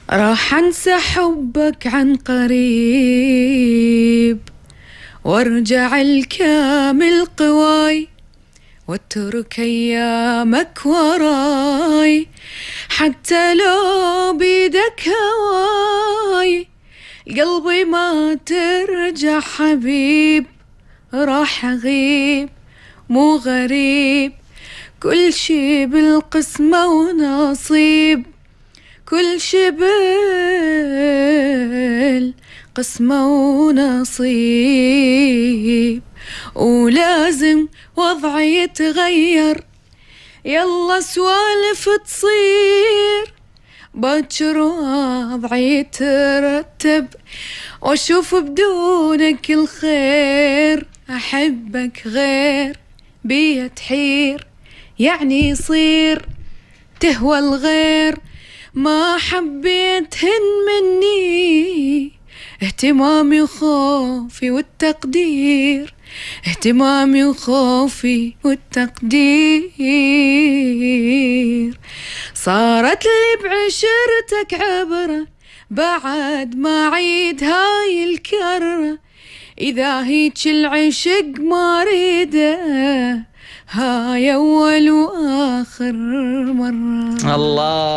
راح انسى حبك عن قريب وارجع الكامل قواي واترك ايامك وراي، حتى لو بيدك هواي قلبي ما ترجع حبيب. راح اغيب مو غريب، كل شي بالقسمة ونصيب، كل شي بالقسمة ونصيب، ولازم وضعي يتغير، يلا سوالف تصير باكر وضعي يترتب واشوف بدونك الخير. احبك غير بيا تحير، يعني يصير تهوى الغير، ما حبيتهن مني اهتمامي وخوفي والتقدير، اهتمامي وخوفي والتقدير. صارت لي بعشرتك عبرة بعد ما عيد هاي الكرة، إذا هيج العشق ما ريده هاي أول وآخر مرة. الله.